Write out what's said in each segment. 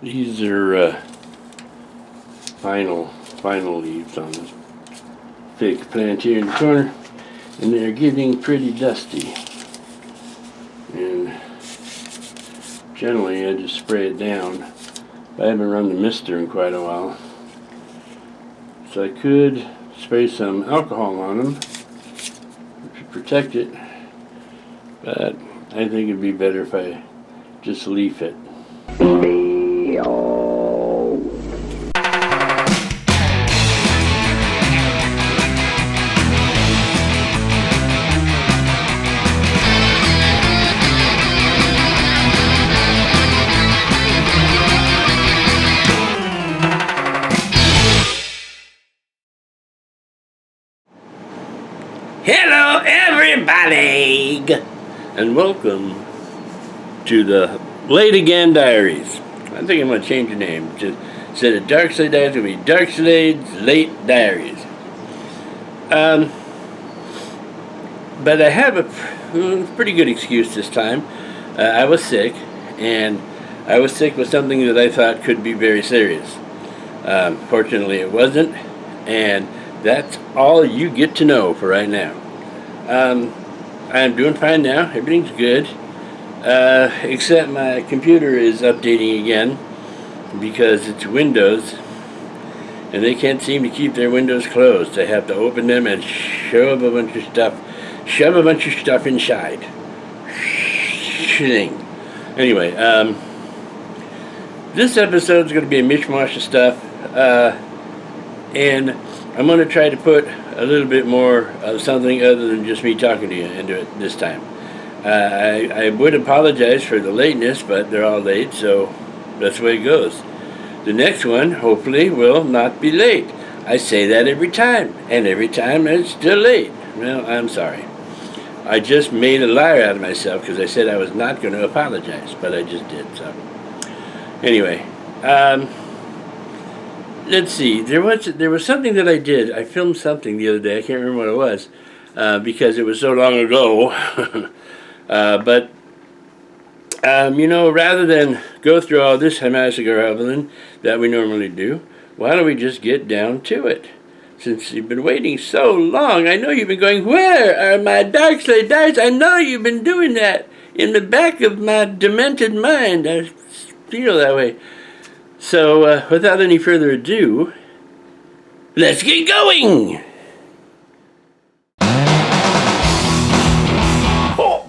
These are final leaves on this fake plant here in the corner, and they're getting pretty dusty. And generally I just spray it down. I haven't run the mister in quite a while, so I could spray some alcohol on them to protect it, but I think it'd be better if I just leaf it. Hello everybody, and welcome to the Late Again Diaries. I think I'm going to change the name. Just instead of Darkslade Diaries, it's going to be Darkslade's Late Diaries. But I have a pretty good excuse this time. I was sick, and I was sick with something that I thought could be very serious. Fortunately it wasn't, and that's all you get to know for right now. I'm doing fine now. Everything's good. Except my computer is updating again because it's Windows, and they can't seem to keep their windows closed. They have to open them and shove a bunch of stuff inside. Anyway, this episode is going to be a mishmash of stuff, and I'm going to try to put a little bit more of something other than just me talking to you into it this time. I would apologize for the lateness, but they're all late, so that's the way it goes. The next one, hopefully, will not be late. I say that every time, and every time it's still late. Well, I'm sorry. I just made a liar out of myself because I said I was not going to apologize, but I just did, so. Anyway, let's see. There was something that I did. I filmed something the other day. I can't remember what it was because it was so long ago. But rather than go through all this hamassagaravlin that we normally do, why don't we just get down to it? Since you've been waiting so long, I know you've been going, where are my Darkslade diaries? I know you've been doing that in the back of my demented mind. I feel that way. So, without any further ado, let's get going! Oh.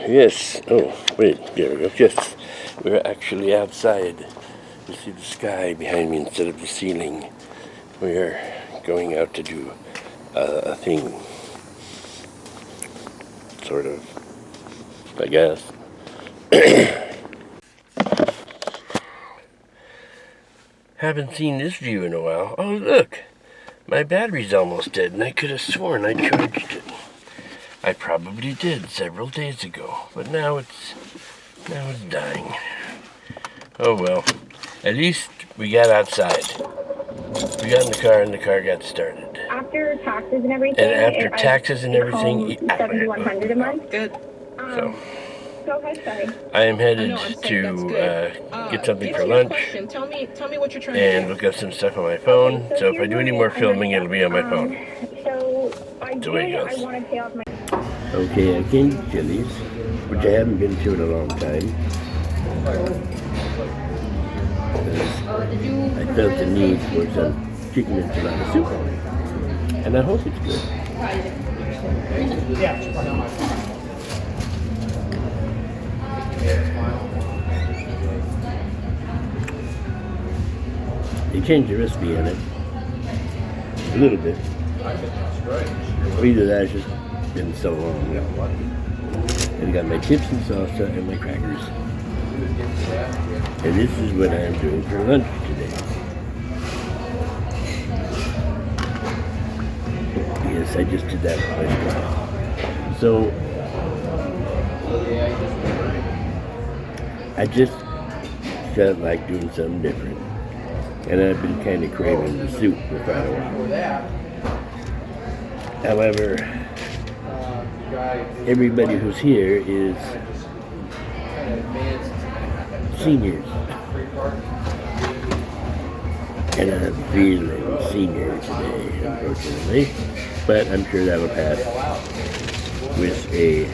Yes. Oh, wait. There we go. Yes. We're actually outside. You see the sky behind me instead of the ceiling. We are going out to do a thing. Sort of, I guess. Haven't seen this view in a while. Oh, look! My battery's almost dead, and I could have sworn I charged it. I probably did several days ago, but now it's dying. Oh well. At least we got outside. We got in the car, and the car got started. After taxes and everything. And after taxes and everything, $7,100 a month. Good. So, Go ahead, sorry. I am headed to get something for lunch Tell me what you're trying and to do. look up some stuff on my phone. So if I do any more filming, it'll be on my phone. So That's the way it goes. I want to pay off my. Okay, I came to Chili's, which I haven't been to in a long time. I felt the need for some chicken enchilada soup, and I hope it's good. They changed the recipe on it a little bit. Or either that, it's just been so long. And I got my chips and salsa and my crackers. And this is what I'm doing for lunch today. Yes, I just did that last time. So, I just felt like doing something different. And I've been kind of craving the soup for quite a while. However, everybody who's here is seniors. And I'm feeling senior today, unfortunately. But I'm sure that'll pass with a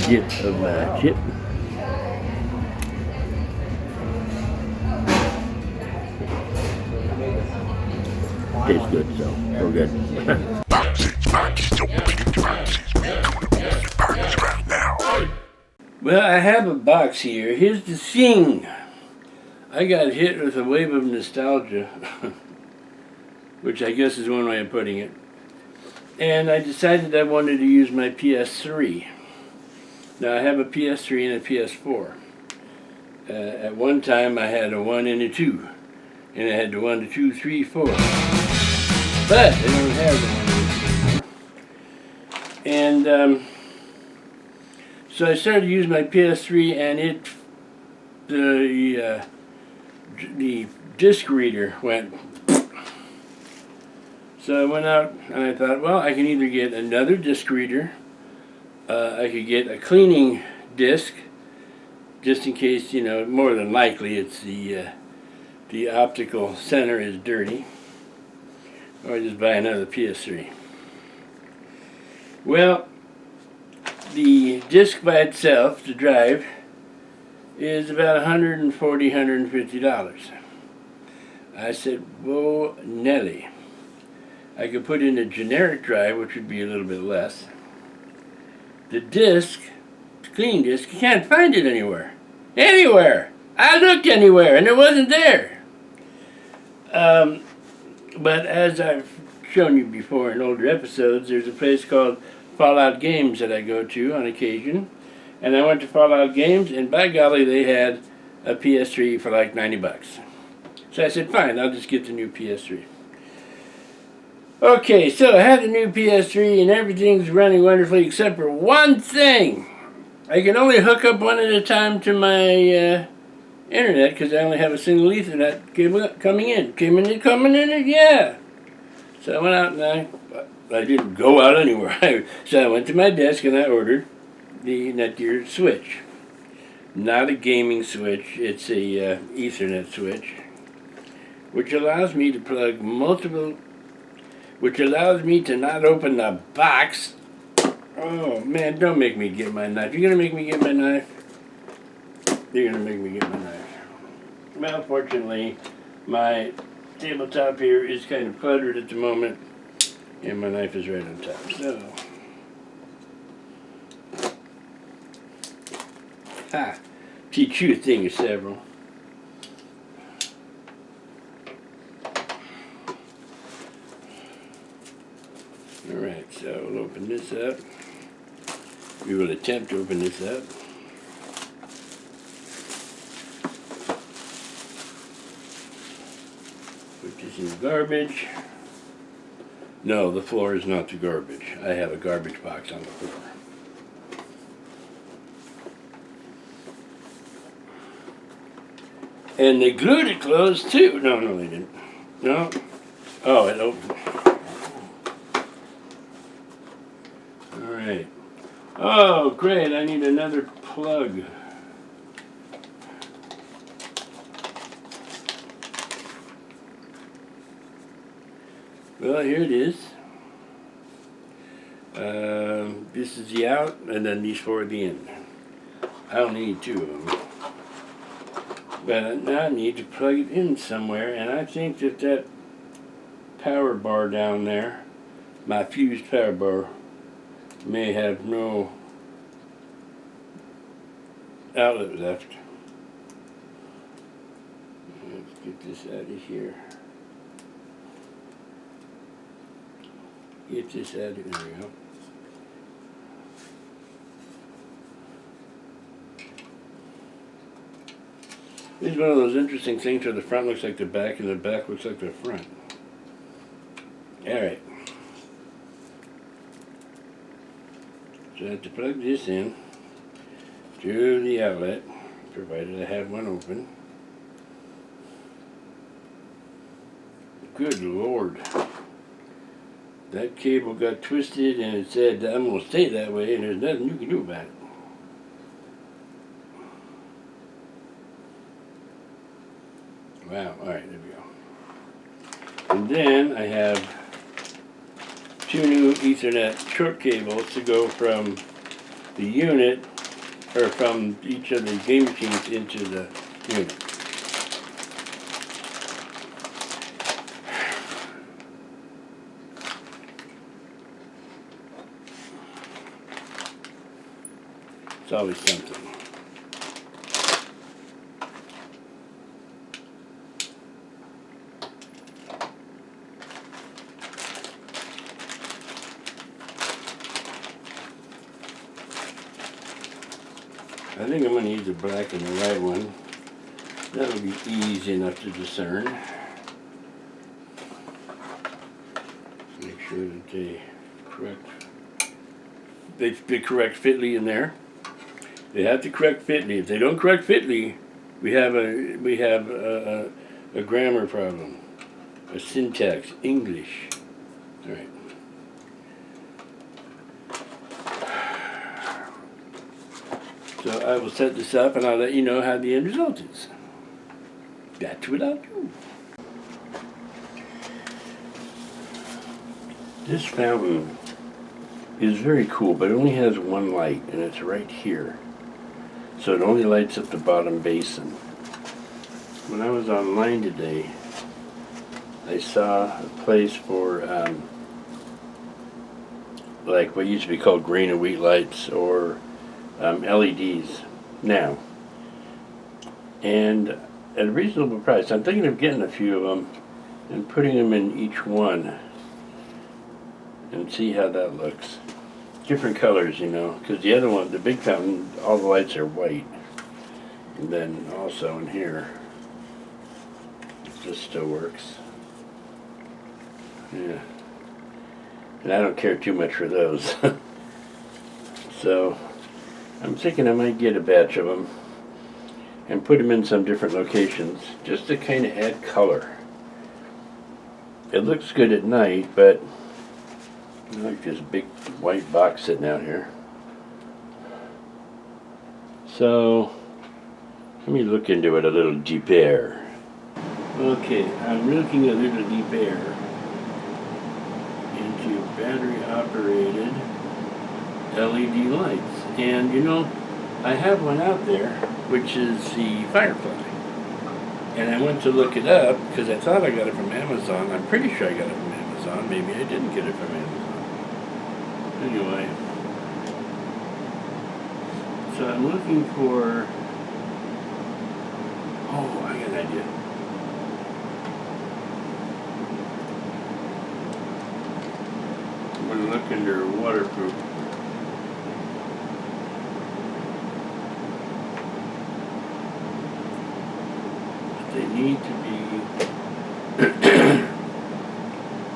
dip of my chip. Tastes good, so we're good. Well, I have a box here. Here's the thing. I got hit with a wave of nostalgia, which I guess is one way of putting it. And I decided I wanted to use my PS3. Now I have a PS3 and a PS4. At one time I had a 1 and a 2. And I had the 1, 2, 3, 4. But I don't have the 1 and 2 anymore. And so I started to use my PS3, and the disc reader went. So I went out and I thought, well, I can either get another disc reader, I could get a cleaning disc, just in case, you know, more than likely it's the optical center is dirty, or just buy another PS3. Well, the disc by itself, the drive, is about $140, $150. I said, whoa, Nelly. I could put in a generic drive, which would be a little bit less. The disc, the clean disc, you can't find it anywhere. Anywhere! I looked anywhere, and it wasn't there. But as I've shown you before in older episodes, there's a place called Fallout Games that I go to on occasion. And I went to Fallout Games, and by golly, they had a PS3 for like $90. So I said, fine, I'll just get the new PS3. Okay, so I have the new PS3, and everything's running wonderfully except for one thing. I can only hook up one at a time to my internet, because I only have a single Ethernet cable coming in. Coming in, yeah. So I went out, and I didn't go out anywhere. So I went to my desk, and I ordered the Netgear switch. Not a gaming switch, it's a Ethernet switch, which allows me to plug which allows me to not open the box. Oh man, don't make me get my knife. You're gonna make me get my knife? You're gonna make me get my knife. Well, fortunately, my tabletop here is kind of cluttered at the moment, and my knife is right on top. So, teach you a thing or several. Alright, so we'll open this up. We will attempt to open this up. Put this in the garbage. No, the floor is not the garbage. I have a garbage box on the floor. And they glued it closed too. No, they didn't. No. Oh, it opened. Alright. Oh, great. I need another plug. Well, here it is. This is the out, and then these four at the end. I only need two of them. But now I need to plug it in somewhere, and I think that power bar down there, my fused power bar, may have no outlet left. Let's get this out of here. Get this out of here. There we go. This is one of those interesting things where the front looks like the back and the back looks like the front. Alright. So I have to plug this in to the outlet, provided I have one open. Good Lord. That cable got twisted and it said, I'm going to stay that way and there's nothing you can do about it. Wow, alright, there we go. And then I have 2 new Ethernet short cables to go from the unit, or from each of the game machines into the unit. It's always something. I think I'm going to use the black and the white one. That'll be easy enough to discern. Make sure that they correct fitly in there. They have to correct fitly. If they don't correct fitly, we have a grammar problem, a syntax, English. All right. So I will set this up and I'll let you know how the end result is. That's what I'll do. This fountain is very cool, but it only has one light and it's right here. So it only lights up the bottom basin. When I was online today, I saw a place for like what used to be called grain and wheat lights, or LEDs now, and at a reasonable price. I'm thinking of getting a few of them and putting them in each one and see how that looks. Different colors, you know, because the other one, the big fountain, all the lights are white. And then also in here, this still works. Yeah. And I don't care too much for those. So I'm thinking I might get a batch of them and put them in some different locations just to kind of add color. It looks good at night, but I like this big white box sitting out here. So let me look into it a little deeper. Okay, I'm looking a little deeper into battery operated LED lights. And you know, I have one out there, which is the Firefly. And I went to look it up because I thought I got it from Amazon. I'm pretty sure I got it from Amazon. Maybe I didn't get it from Amazon. Anyway, so I'm looking for, oh, I got an idea. I'm going to look under waterproof. They need to be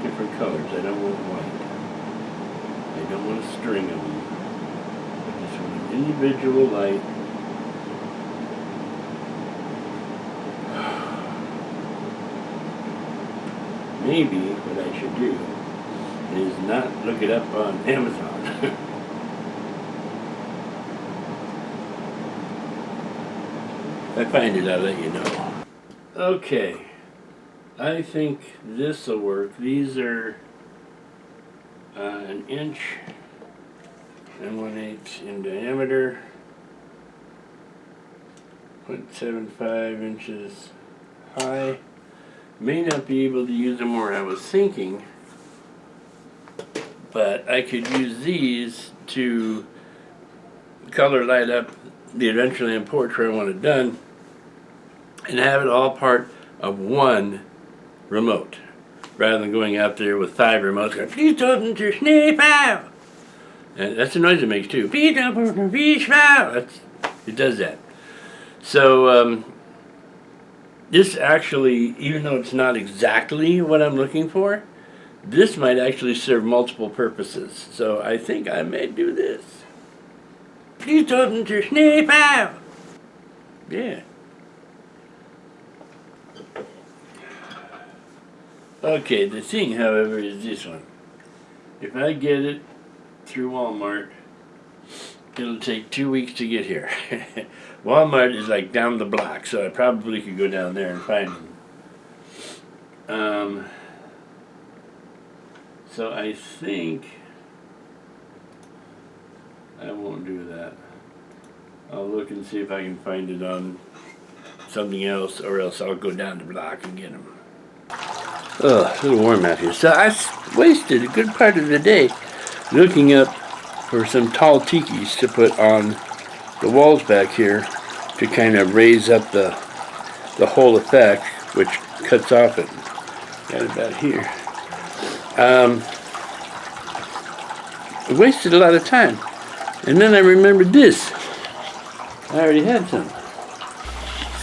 different colors. I don't want white. I don't want a string of them. I just want an individual light. Maybe what I should do is not look it up on Amazon. If I find it, I'll let you know. Okay, I think this will work. These are 1 inch and 1/8 in diameter, 0.75 inches high. May not be able to use them where I was thinking, but I could use these to color light up the Adventureland porch where I want it done, and have it all part of one remote, rather than going out there with 5 remotes going, please don't snap out. And that's the noise it makes too. Please don't it does that. So this actually, even though it's not exactly what I'm looking for, this might actually serve multiple purposes. So I think I may do this. Please don't snap out. Yeah. Okay, the thing, however, is this one. if I get it through Walmart, it'll take 2 weeks to get here. Walmart is like down the block, so I probably could go down there and find them. So I think I won't do that. I'll look and see if I can find it on something else, or else I'll go down the block and get them. Oh, it's a little warm out here. So I wasted a good part of the day looking up for some tall tikis to put on the walls back here to kind of raise up the whole effect, which cuts off it right about here. I wasted a lot of time. And then I remembered this. I already had some.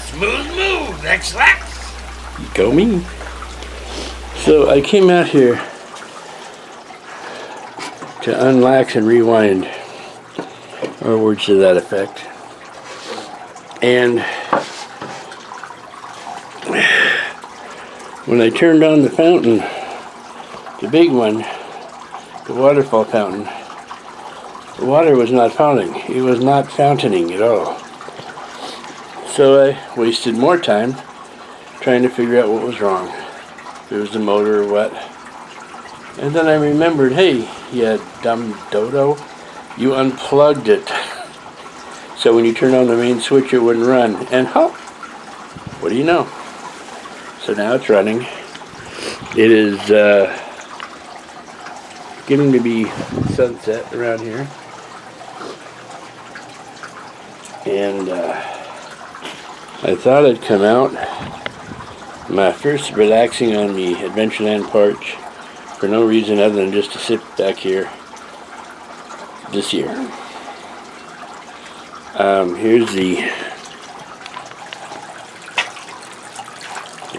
Smooth move, X-Lax. Go me. So I came out here to unlax and rewind, or words to that effect. And when I turned on the fountain, the big one, the waterfall fountain, the water was not falling. It was not fountaining at all. So I wasted more time trying to figure out what was wrong. If it was the motor or what. And then I remembered, hey, you dumb dodo, you unplugged it. So when you turn on the main switch, it wouldn't run. And what do you know? So now it's running. It is getting to be sunset around here. And I thought I'd come out my first relaxing on the Adventureland porch for no reason other than just to sit back here this year. Here's the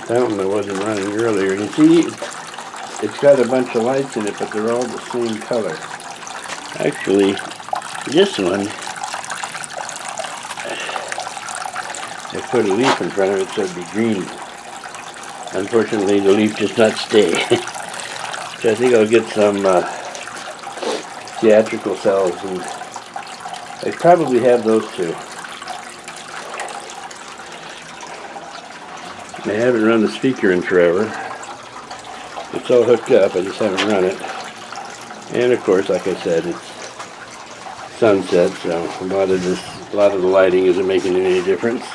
fountain that wasn't running earlier. And you see, it's got a bunch of lights in it, but they're all the same color. Actually, this one, I put a leaf in front of it so it'd be green. Unfortunately, the leaf does not stay. So I think I'll get some theatrical cells, and I probably have those too. I haven't run the speaker in forever. It's all hooked up, I just haven't run it. And of course, like I said, it's sunset, so a lot of the lighting isn't making any difference.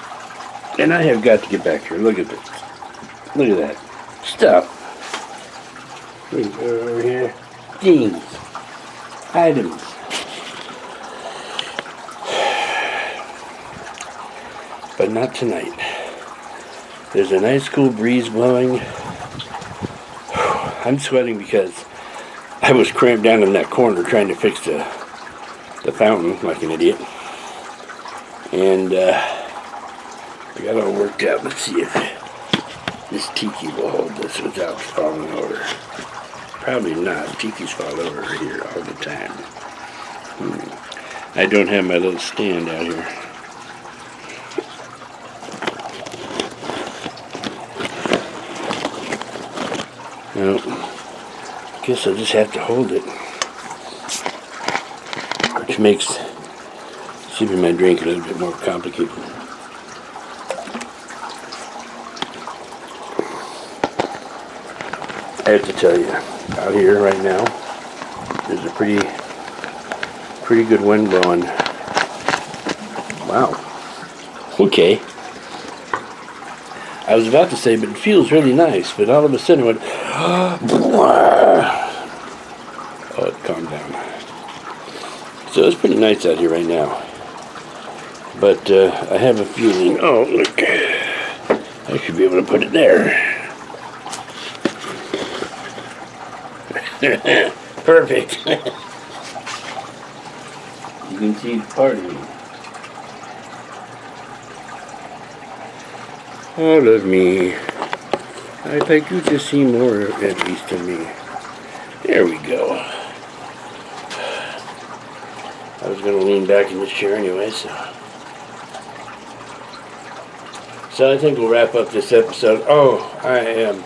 And I have got to get back here. Look at this. Look at that stuff. Over here, things, items. But not tonight. There's a nice cool breeze blowing. I'm sweating because I was cramped down in that corner trying to fix the fountain like an idiot. And I got it all worked out. Let's see if this tiki will hold this without falling over. Probably not. Tikis fall over here all the time. I don't have my little stand out here. No. Guess I'll just have to hold it. Which makes sipping my drink a little bit more complicated. I have to tell you, out here right now, there's a pretty good wind blowing. Wow. Okay. I was about to say, but it feels really nice, but all of a sudden it went, oh, it calmed down. So it's pretty nice out here right now. But I have a feeling, oh, look, I should be able to put it there. Perfect. You can see part of me. All of me. I'd like you to see more, at least of me. There we go. I was going to lean back in this chair anyway, so I think we'll wrap up this episode. Oh, I am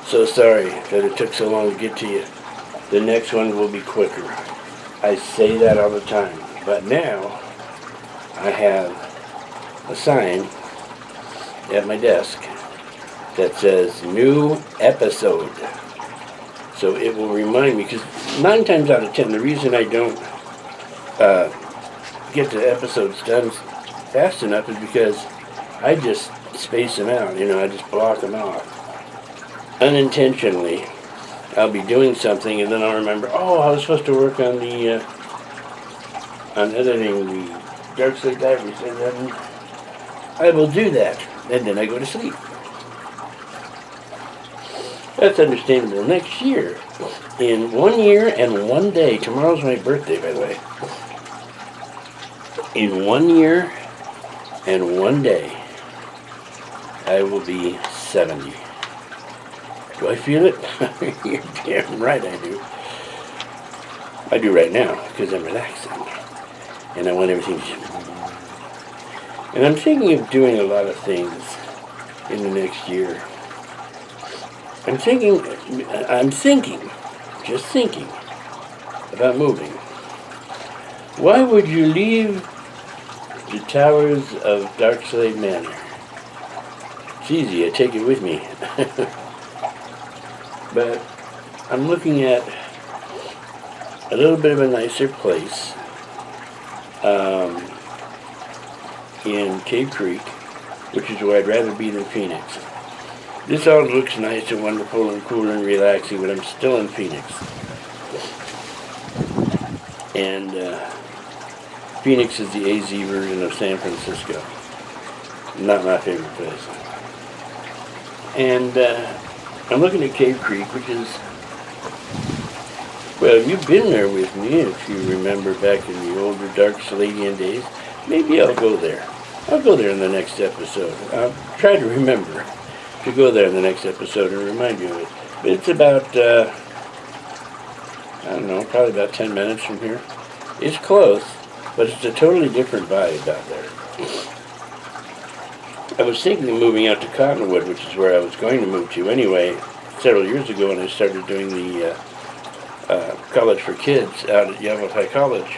so sorry that it took so long to get to you. the next one will be quicker. I say that all the time. But now, I have a sign at my desk that says new episode. So it will remind me, because 9 times out of 10, the reason I don't get the episodes done fast enough is because I just space them out, I just block them off. Unintentionally, I'll be doing something and then I'll remember, oh, I was supposed to work on on editing the Darkslade diaries, and then I will do that, and then I go to sleep. That's understandable. Next year, in 1 year and 1 day, tomorrow's my birthday, by the way. In 1 year and 1 day, I will be 70. Do I feel it? You're damn right I do. I do right now, because I'm relaxing. And I want everything to... And I'm thinking of doing a lot of things in the next year. I'm thinking, just thinking about moving. Why would you leave the towers of Darkslade Manor? It's easy, I take it with me. But I'm looking at a little bit of a nicer place in Cave Creek, which is where I'd rather be than Phoenix. This all looks nice and wonderful and cool and relaxing, but I'm still in Phoenix. And Phoenix is the AZ version of San Francisco. Not my favorite place. And I'm looking at Cave Creek, which is, well, you've been there with me if you remember back in the older Darksladian days. Maybe I'll go there. I'll go there in the next episode. I'll try to remember to go there in the next episode and remind you of it. But it's about, I don't know, probably about 10 minutes from here. It's close, but it's a totally different vibe out there. I was thinking of moving out to Cottonwood, which is where I was going to move to anyway, several years ago when I started doing the college for kids out at Yavapai College.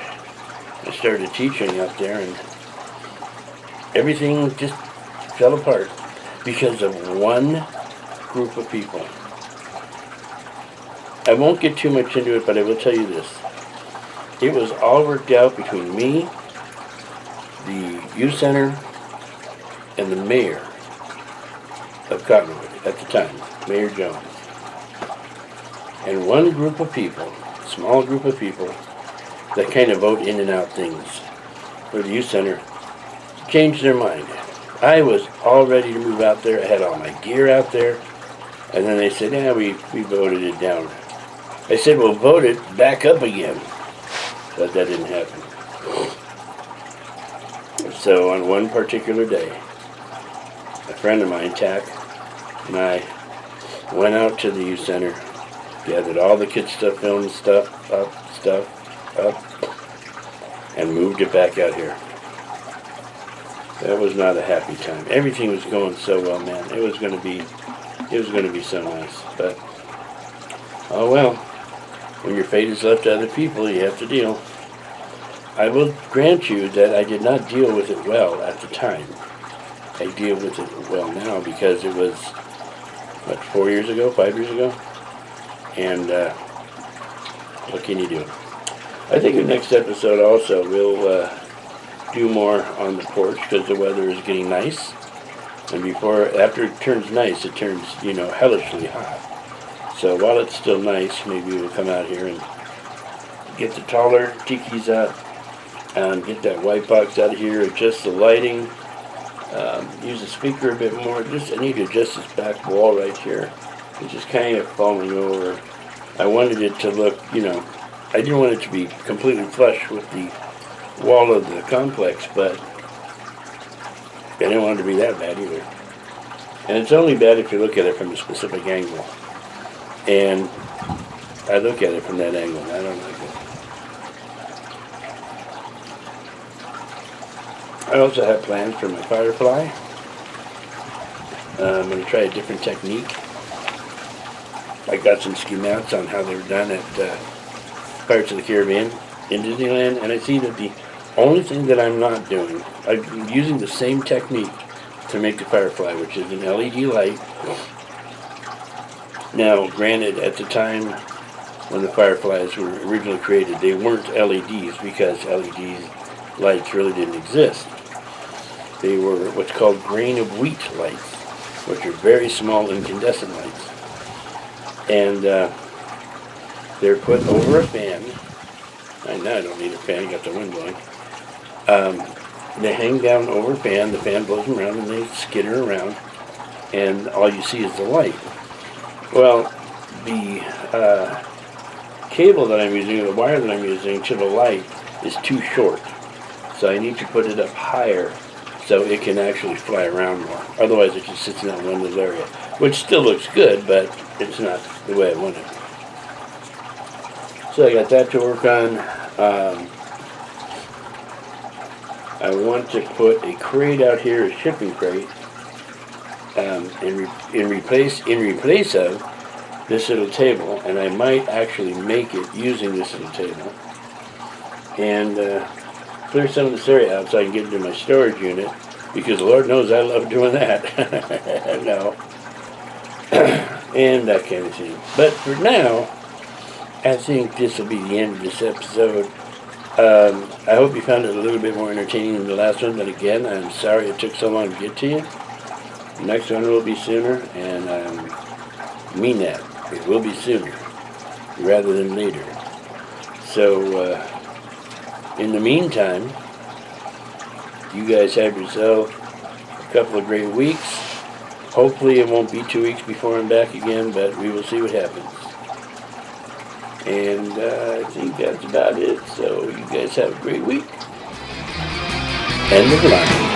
I started teaching out there, and everything just fell apart because of one group of people. I won't get too much into it, but I will tell you this. It was all worked out between me, the youth center, and the mayor of Cottonwood at the time, Mayor Jones. And one group of people, small group of people, that kind of vote in and out things for the youth center, changed their mind. I was all ready to move out there. I had all my gear out there. And then they said, yeah, we voted it down. I said, well, vote it back up again. But that didn't happen. So on one particular day, a friend of mine, Tack, and I went out to the youth center, gathered all the kids' stuff, film stuff up, and moved it back out here. That was not a happy time. Everything was going so well, man. It was going to be so nice. But, oh well. When your fate is left to other people, you have to deal. I will grant you that I did not deal with it well at the time. I deal with it well now because it was, 5 years ago? And what can you do? I think the next episode also we'll do more on the porch because the weather is getting nice. And after it turns nice, it turns, hellishly hot. So while it's still nice, maybe we'll come out here and get the taller tikis out, and get that white box out of here, adjust the lighting, use the speaker a bit more. I need to adjust this back wall right here. It's just kind of falling over. I wanted it to look, I didn't want it to be completely flush with the wall of the complex, but I didn't want it to be that bad either. And it's only bad if you look at it from a specific angle. And I look at it from that angle, and I don't like it. I also have plans for my Firefly. I'm going to try a different technique. I got some schematics on how they were done at Pirates of the Caribbean in Disneyland, and I see that the only thing that I'm not doing, I'm using the same technique to make the Firefly, which is an LED light. Now, granted, at the time when the Fireflies were originally created, they weren't LEDs because LED lights really didn't exist. They were what's called grain of wheat lights, which are very small incandescent lights. And they're put over a fan. Now I don't need a fan, I got the wind blowing. They hang down over a fan, the fan blows them around and they skitter around, and all you see is the light. Well, the cable that I'm using, the wire that I'm using to the light is too short. So I need to put it up higher so it can actually fly around more. Otherwise it just sits in that one little area, which still looks good, but it's not the way I want it. So I got that to work on. I want to put a crate out here, a shipping crate, in replace of this little table, and I might actually make it using this little table, and clear some of this area out so I can get into my storage unit, because Lord knows I love doing that. No. And that kind of thing. But for now, I think this will be the end of this episode. I hope you found it a little bit more entertaining than the last one, but again, I'm sorry it took so long to get to you. The next one will be sooner, and I mean that. It will be sooner, rather than later. So, in the meantime, you guys have yourself a couple of great weeks. Hopefully it won't be 2 weeks before I'm back again, but we will see what happens. And I think that's about it. So you guys have a great week. End of line.